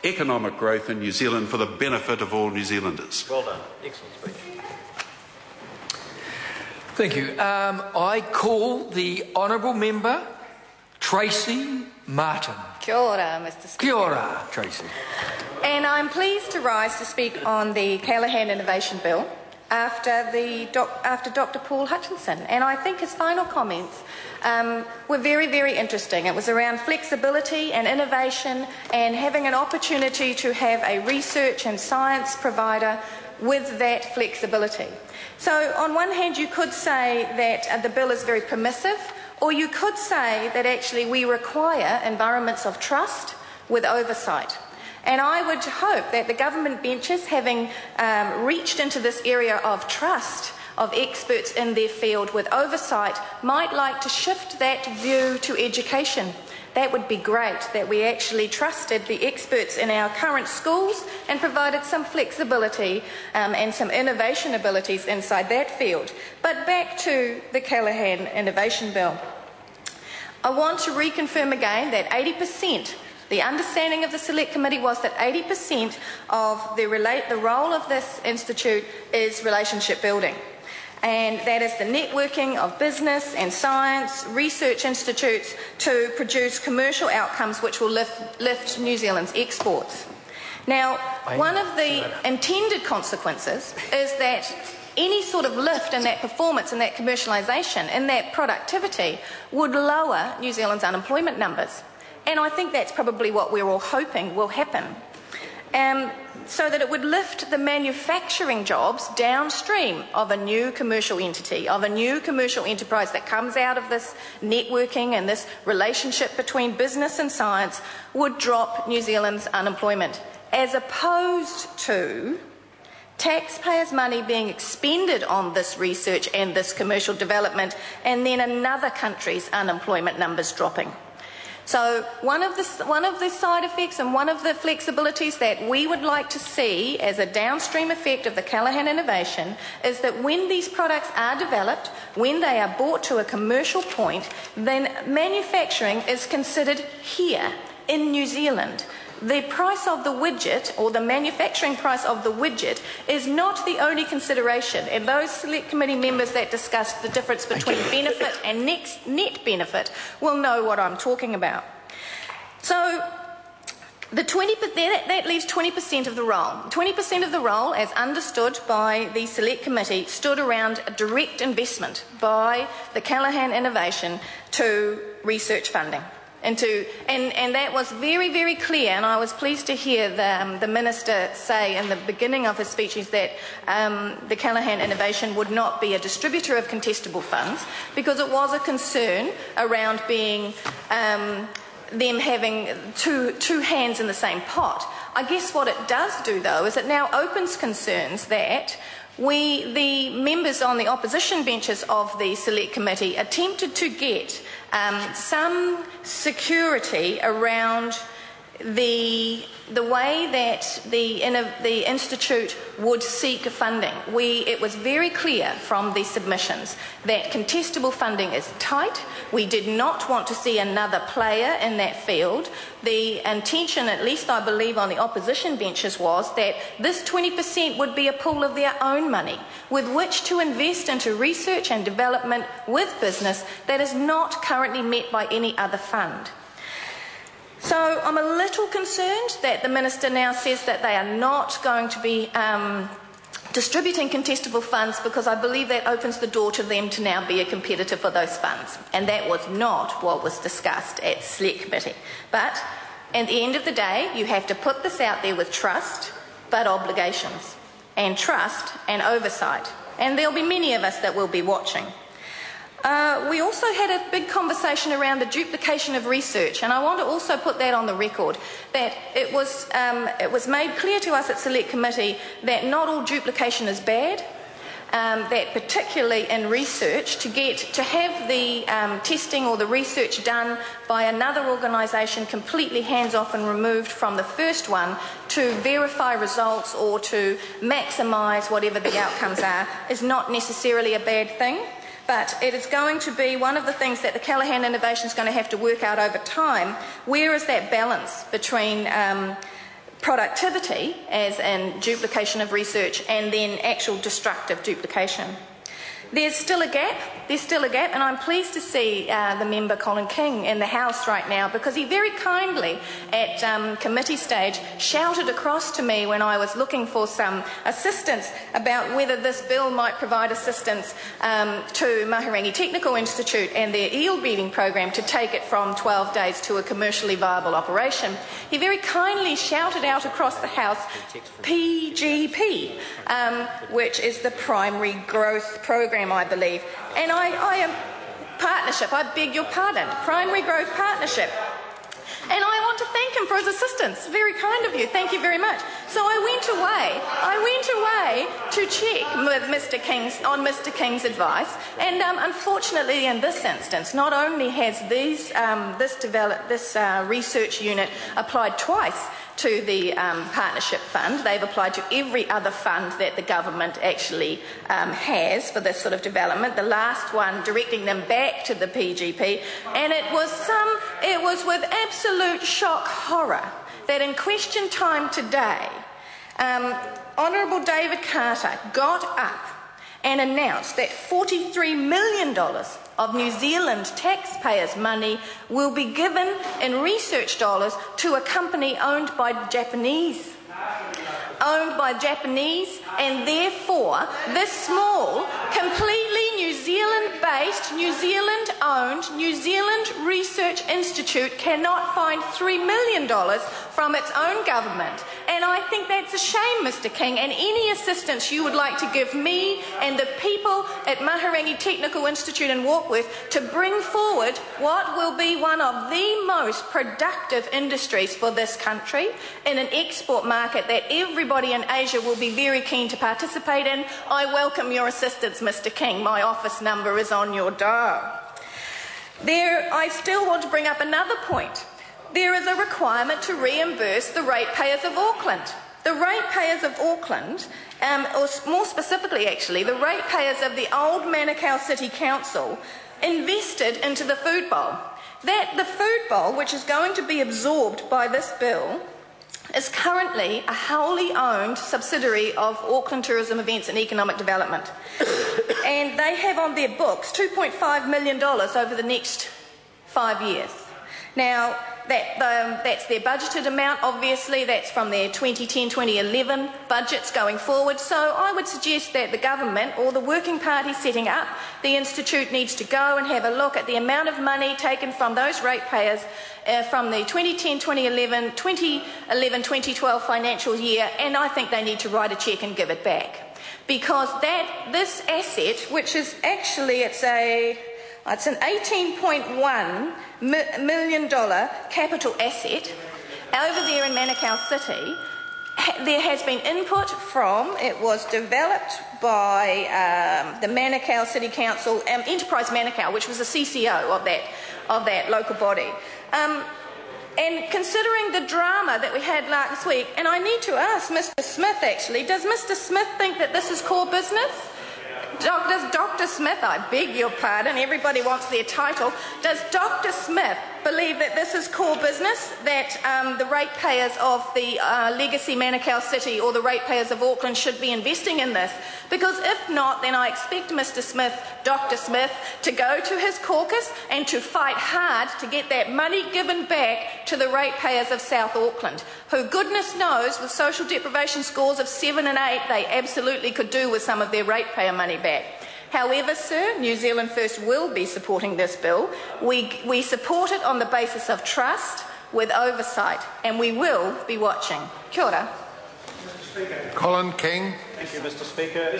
economic growth in New Zealand for the benefit of all New Zealanders. Well done. Excellent speech. Thank you. I call the Honourable Member Tracy Martin. Kia ora, Mr. Speaker. Kia ora, Tracy. And I'm pleased to rise to speak on the Callaghan Innovation Bill after Dr. Paul Hutchinson. And I think his final comments were very, very interesting. It was around flexibility and innovation and having an opportunity to have a research and science provider with that flexibility. So on one hand you could say that the bill is very permissive, or you could say that actually we require environments of trust with oversight. And I would hope that the government benches, having reached into this area of trust of experts in their field with oversight, might like to shift that view to education. That would be great, that we actually trusted the experts in our current schools and provided some flexibility and some innovation abilities inside that field. But back to the Callaghan Innovation Bill. I want to reconfirm again that 80%, the understanding of the Select Committee was that 80% of the role of this institute is relationship building. And that is the networking of business and science research institutes to produce commercial outcomes which will lift New Zealand's exports. Now, one of the intended consequences is that any sort of lift in that performance and that commercialisation and that productivity would lower New Zealand's unemployment numbers. And I think that's probably what we're all hoping will happen. So that it would lift the manufacturing jobs downstream of a new commercial entity, of a new commercial enterprise that comes out of this networking and this relationship between business and science, would drop New Zealand's unemployment, as opposed to taxpayers' money being expended on this research and this commercial development and then another country's unemployment numbers dropping. So one of the side effects and one of the flexibilities that we would like to see as a downstream effect of the Callaghan innovation is that when these products are developed, when they are brought to a commercial point, then manufacturing is considered here in New Zealand. The price of the widget, or the manufacturing price of the widget, is not the only consideration. And those Select Committee members that discussed the difference between benefit and net benefit will know what I'm talking about. So that leaves 20% of the role. 20% of the role, as understood by the Select Committee, stood around direct investment by the Callaghan Innovation to research funding. And that was very, very clear, and I was pleased to hear the Minister say in the beginning of his speech that the Callaghan Innovation would not be a distributor of contestable funds, because it was a concern around being them having two hands in the same pot. I guess what it does do, though, is it now opens concerns that the members on the opposition benches of the Select Committee attempted to get some security around the way that the Institute would seek funding. It was very clear from the submissions that contestable funding is tight. We did not want to see another player in that field. The intention, at least I believe on the opposition benches, was that this 20% would be a pool of their own money with which to invest into research and development with business that is not currently met by any other fund. So I'm a little concerned that the Minister now says that they are not going to be distributing contestable funds, because I believe that opens the door to them to now be a competitor for those funds. And that was not what was discussed at Select Committee. But at the end of the day, you have to put this out there with trust, but obligations, and trust and oversight. And there'll be many of us that will be watching. We also had a big conversation around the duplication of research, and I want to also put that on the record, that it was made clear to us at Select Committee that not all duplication is bad, that particularly in research, to have the testing or the research done by another organisation completely hands-off and removed from the first one to verify results or to maximise whatever the outcomes are is not necessarily a bad thing. But it is going to be one of the things that the Callaghan Innovation is going to have to work out over time. Where is that balance between productivity, as in duplication of research, and then actual destructive duplication. There's still a gap, and I'm pleased to see the member Colin King in the House right now, because he very kindly at committee stage shouted across to me when I was looking for some assistance about whether this bill might provide assistance to Mahurangi Technical Institute and their eel breeding program to take it from 12 days to a commercially viable operation. He very kindly shouted out across the House PGP, which is the Primary Growth Program, I believe. And I am partnership, I beg your pardon, Primary Growth Partnership. And I want to thank him for his assistance. Very kind of you. Thank you very much. So I went away to check with on Mr. King's advice. And unfortunately, in this instance, not only has this research unit applied twice to the partnership fund, they've applied to every other fund that the government actually has for this sort of development. The last one directing them back to the PGP, and it was with absolute shock horror that in question time today, Honourable David Carter got up and announced that $43 million of New Zealand taxpayers' money will be given in research dollars to a company owned by Japanese, and therefore this small, completely New Zealand-based, New Zealand-owned, New Zealand Research Institute cannot find $3 million from its own government. And I think that's a shame, Mr. King, and any assistance you would like to give me and the people at Mahurangi Technical Institute in Warkworth to bring forward what will be one of the most productive industries for this country in an export market that everybody in Asia will be very keen to participate in. I welcome your assistance, Mr. King. My office number is on your dial. I still want to bring up another point. There is a requirement to reimburse the ratepayers of Auckland. The ratepayers of Auckland, or more specifically actually, the ratepayers of the old Manukau City Council invested into the food bowl. The food bowl, which is going to be absorbed by this bill, is currently a wholly owned subsidiary of Auckland Tourism Events and Economic Development. And they have on their books $2.5 million over the next 5 years. Now, that's their budgeted amount, obviously. That's from their 2010-2011 budgets going forward. So I would suggest that the government or the working party setting up the institute needs to go and have a look at the amount of money taken from those ratepayers from the 2010-2011, 2011-2012 financial year, and I think they need to write a cheque and give it back. Because this asset, which is actually, it's an $18.1 million capital asset over there in Manukau City. There has been input from, it was developed by the Manukau City Council, Enterprise Manukau, which was the CCO of that local body. And considering the drama that we had last week, and I need to ask Mr. Smith actually, does Mr. Smith think that this is core business? Does Dr. Smith, I beg your pardon, everybody wants their title, does Dr. Smith believe that this is core business, that the ratepayers of the legacy Manukau City or the ratepayers of Auckland should be investing in this? Because if not, then I expect Mr. Smith, Dr. Smith, to go to his caucus and to fight hard to get that money given back to the ratepayers of South Auckland, who goodness knows with social deprivation scores of 7 and 8, they absolutely could do with some of their ratepayer money back. However, sir, New Zealand First will be supporting this bill. We support it on the basis of trust, with oversight, and we will be watching. Kia ora. Colin King. Thank you, Mr. Speaker.